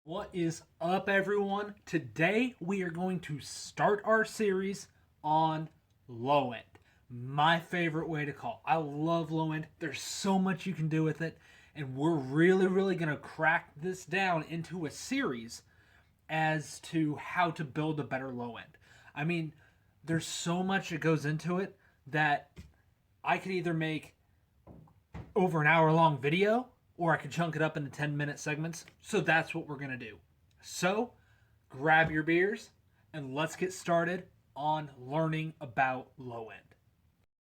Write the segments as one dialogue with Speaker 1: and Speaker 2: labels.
Speaker 1: What is up, everyone? Today we are going to start our series on low end. My favorite way to call. I love low end. There's so much you can do with it, and we're really going to crack this down into a series as to how to build a better low end. I mean, there's so much that goes into it that I could either make over an hour long video or I could chunk it up into 10-minute segments. So that's what we're going to do. So grab your beers and let's get started on learning about low end.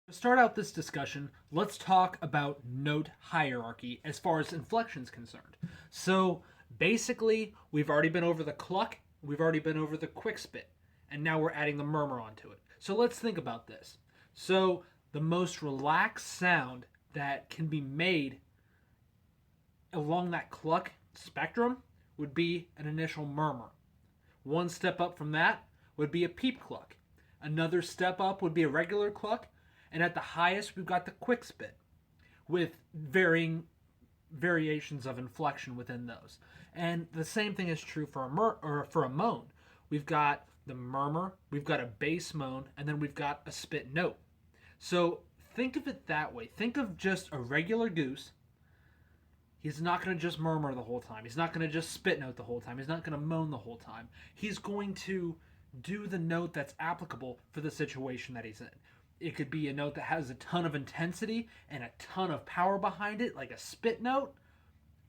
Speaker 1: To start out this discussion, let's talk about note hierarchy as far as inflection is concerned. So basically, we've already been over the cluck, we've already been over the quick spit, and now we're adding the murmur onto it. So let's think about this. So the most relaxed sound that can be made along that cluck spectrum would be an initial murmur. One step up from that would be a peep cluck. Another step up would be a regular cluck, and at the highest we've got the quick spit with varying variations of inflection within those. And the same thing is true for a moan. We've got the murmur, we've got a bass moan, and then we've got a spit note. So think of it that way. Think of just a regular goose. He's not going to just murmur the whole time. He's not going to just spit note the whole time. He's not going to moan the whole time. He's going to do the note that's applicable for the situation that he's in. It could be a note that has a ton of intensity and a ton of power behind it, like a spit note,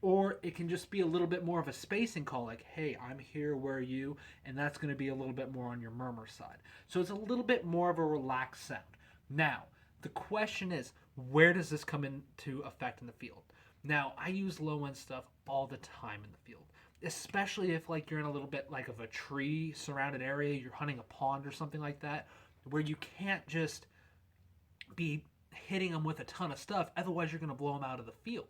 Speaker 1: or it can just be a little bit more of a spacing call, like, hey, I'm here, where are you? And that's going to be a little bit more on your murmur side. So it's a little bit more of a relaxed sound. Now, the question is, where does this come into effect in the field? Now, I use low end stuff all the time in the field, especially if like you're in a little bit like of a tree surrounded area, you're hunting a pond or something like that, where you can't just be hitting them with a ton of stuff, otherwise you're going to blow them out of the field.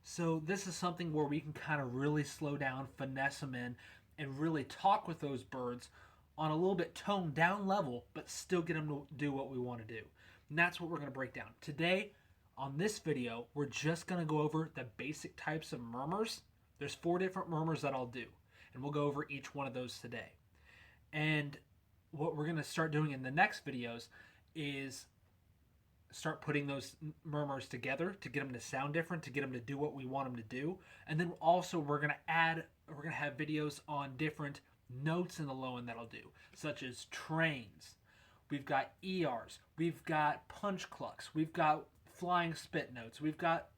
Speaker 1: So this is something where we can kind of really slow down, finesse them in, and really talk with those birds on a little bit toned down level, but still get them to do what we want to do. And that's what we're going to break down. Today, on this video, we're just going to go over the basic types of murmurs. There's 4 different murmurs that I'll do, and we'll go over each one of those today. And what we're going to start doing in the next videos is start putting those murmurs together to get them to sound different, to get them to do what we want them to do. And then also we're going to have videos on different notes in the low end that I'll do, such as trains. We've got ERs, we've got punch clucks, we've got flying spit notes, we've got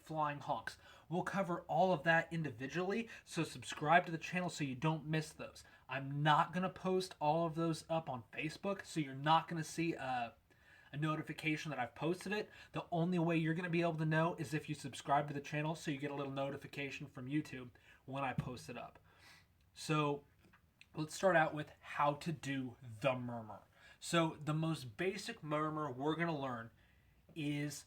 Speaker 1: flying honks. We'll cover all of that individually, so subscribe to the channel so you don't miss those. I'm not going to post all of those up on Facebook, so you're not going to see a notification that I've posted it. The only way you're going to be able to know is if you subscribe to the channel, so you get a little notification from YouTube when I post it up. So let's start out with how to do the murmur. So the most basic murmur we're going to learn is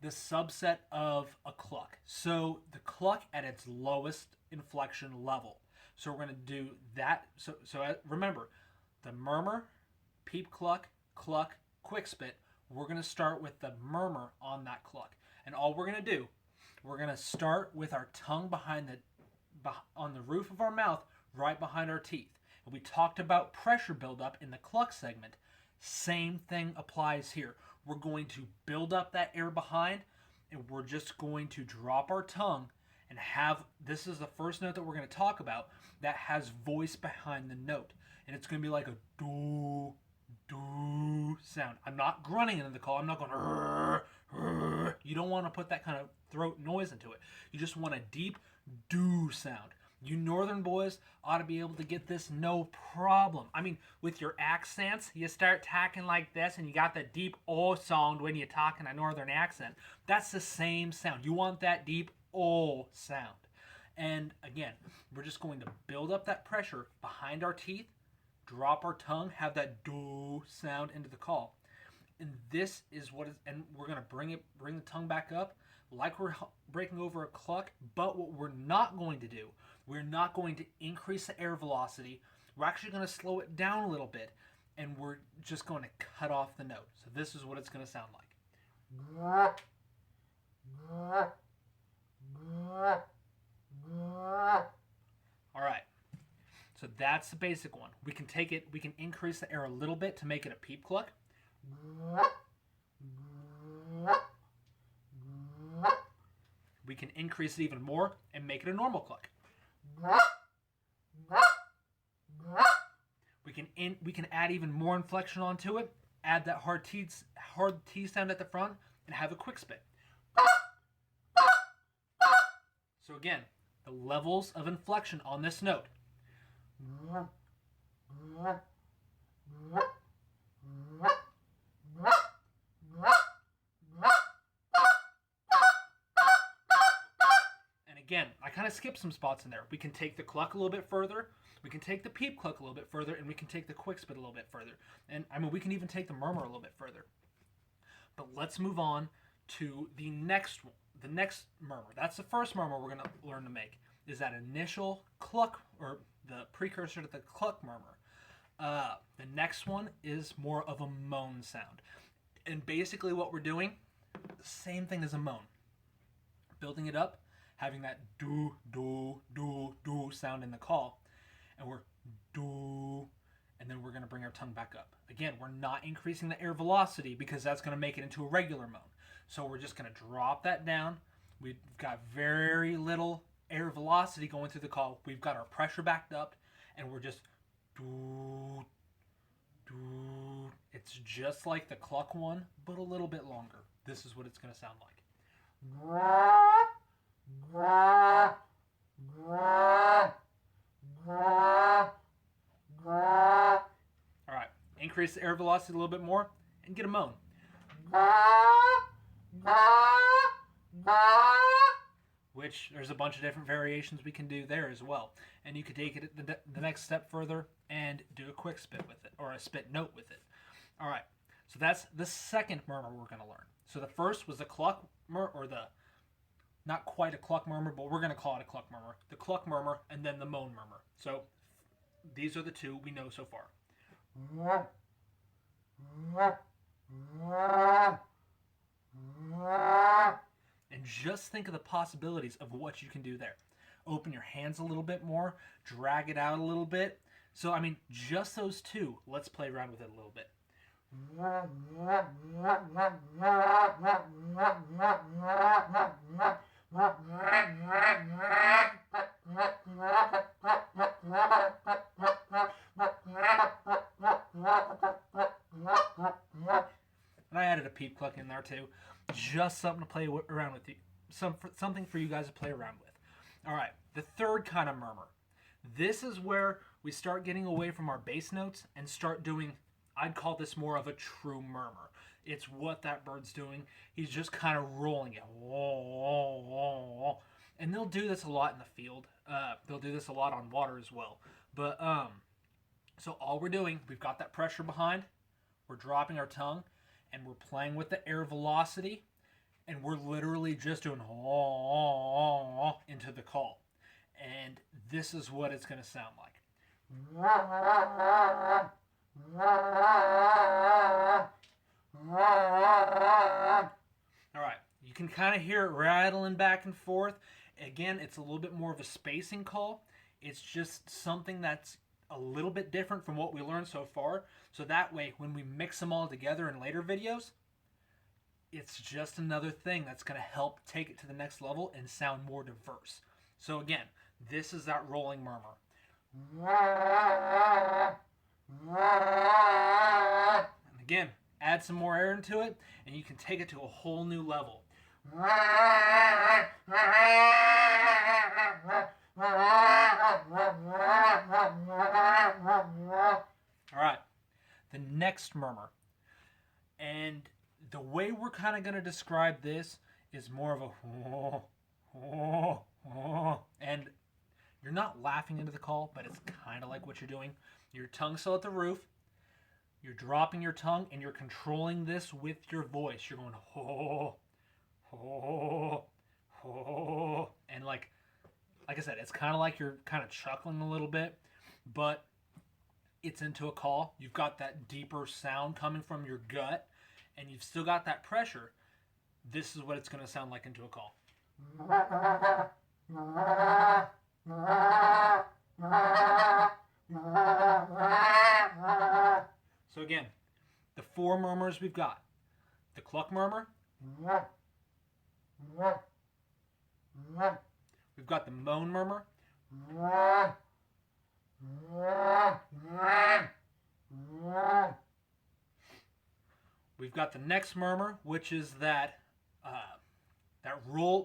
Speaker 1: the subset of a cluck. So the cluck at its lowest inflection level. So we're going to do that. So remember, the murmur, peep cluck, cluck, quick spit. We're going to start with the murmur on that cluck. And all we're going to do, we're going to start with our tongue on the roof of our mouth, right behind our teeth. And we talked about pressure buildup in the cluck segment. Same thing applies here. We're going to build up that air behind, and we're just going to drop our tongue and this is the first note that we're going to talk about that has voice behind the note. And it's going to be like a do, do sound. I'm not grunting into the call. I'm not going You don't want to put that kind of throat noise into it. You just want a deep do sound. You northern boys ought to be able to get this no problem. I mean, with your accents, you start talking like this and you got that deep O sound when you talk in a northern accent. That's the same sound. You want that deep O sound. And again, we're just going to build up that pressure behind our teeth, drop our tongue, have that do sound into the call. And this is and we're going to bring the tongue back up like we're breaking over a cluck, but what we're not going to do, we're not going to increase the air velocity. We're actually going to slow it down a little bit, and we're just going to cut off the note. So this is what it's going to sound like. So that's the basic one. We can take it, we can increase the air a little bit to make it a peep cluck. We can increase it even more and make it a normal cluck. We can add even more inflection onto it, add that hard T sound at the front, and have a quick spit. So again, the levels of inflection on this note. And again, I kind of skipped some spots in there. We can take the cluck a little bit further, we can take the peep cluck a little bit further, and we can take the quick spit a little bit further. And I mean, we can even take the murmur a little bit further. But let's move on to the next one. The next murmur. That's the first murmur we're going to learn to make. Is that initial cluck, or the precursor to the cluck murmur. The next one is more of a moan sound. And basically what we're doing, same thing as a moan. Building it up, having that do, do, do, do sound in the call. And we're do, and then we're going to bring our tongue back up. Again, we're not increasing the air velocity because that's going to make it into a regular moan. So we're just going to drop that down. We've got very little air velocity going through the call. We've got our pressure backed up, and we're just do, do. It's just like the cluck one, but a little bit longer. This is what it's going to sound like. All right, increase the air velocity a little bit more and get a moan. Which there's a bunch of different variations we can do there as well. And you could take it the next step further and do a quick spit with it, or a spit note with it. All right, so that's the second murmur we're going to learn. So the first was the cluck murmur, or the, not quite a cluck murmur, but we're going to call it a cluck murmur. The cluck murmur, and then the moan murmur. So these are the two we know so far. And just think of the possibilities of what you can do there. Open your hands a little bit more, drag it out a little bit. So, I mean, just those two. Let's play around with it a little bit. And I added a peep cluck in there too. Just something to play around with you. Something for you guys to play around with. All right, the third kind of murmur. This is where we start getting away from our bass notes and start doing, I'd call this more of a true murmur. It's what that bird's doing. He's just kind of rolling it. And they'll do this a lot in the field. They'll do this a lot on water as well. But, so all we're doing, we've got that pressure behind. We're dropping our tongue. And we're playing with the air velocity. And we're literally just doing into the call. And this is what it's going to sound like. All right, you can kind of hear it rattling back and forth. Again, it's a little bit more of a spacing call. It's just something that's a little bit different from what we learned so far. So that way, when we mix them all together in later videos, it's just another thing that's going to help take it to the next level and sound more diverse. So again, this is that rolling murmur. And again, add some more air into it, and you can take it to a whole new level. All right, the next murmur. And the way we're kind of going to describe this is more of a and you're not laughing into the call, but it's kind of like what you're doing. Your tongue's still at the roof. You're dropping your tongue, and you're controlling this with your voice. You're going ho, ho, ho, and like I said, it's kind of like you're kind of chuckling a little bit, but it's into a call. You've got that deeper sound coming from your gut, and you've still got that pressure. This is what it's going to sound like into a call. So again, the 4 murmurs we've got. The cluck murmur. We've got the moan murmur. We've got the next murmur, which is that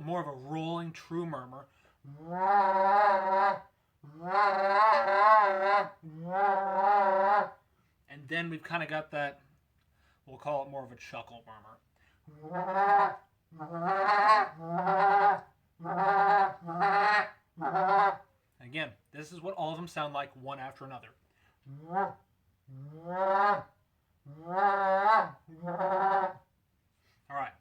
Speaker 1: more of a rolling true murmur. And then we've kind of got that, we'll call it more of a chuckle murmur. Again, this is what all of them sound like, one after another. Alright,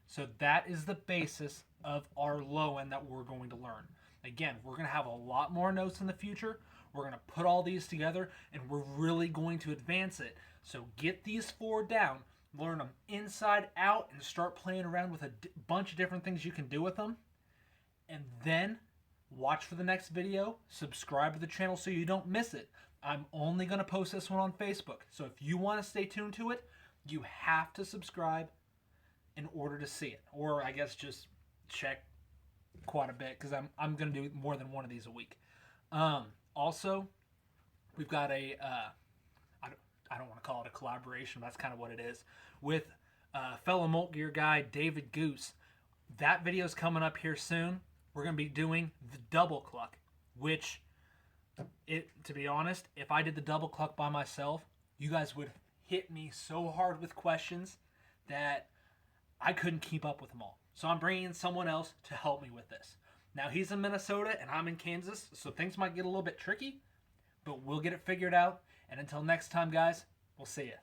Speaker 1: so that is the basis of our low end that we're going to learn. Again, we're going to have a lot more notes in the future. We're going to put all these together, and we're really going to advance it. So get these 4 down, learn them inside out, and start playing around with a bunch of different things you can do with them. And then watch for the next video, subscribe to the channel so you don't miss it. I'm only going to post this one on Facebook. So if you want to stay tuned to it, you have to subscribe in order to see it. Or I guess just check quite a bit, because I'm going to do more than one of these a week. Also, we've got a, I don't want to call it a collaboration, but that's kind of what it is, with fellow Molt Gear guy, David Goose. That video's coming up here soon. We're going to be doing the double cluck, which, to be honest, if I did the double cluck by myself, you guys would hit me so hard with questions that I couldn't keep up with them all. So I'm bringing in someone else to help me with this. Now, he's in Minnesota and I'm in Kansas, so things might get a little bit tricky, but we'll get it figured out. And until next time, guys, we'll see ya.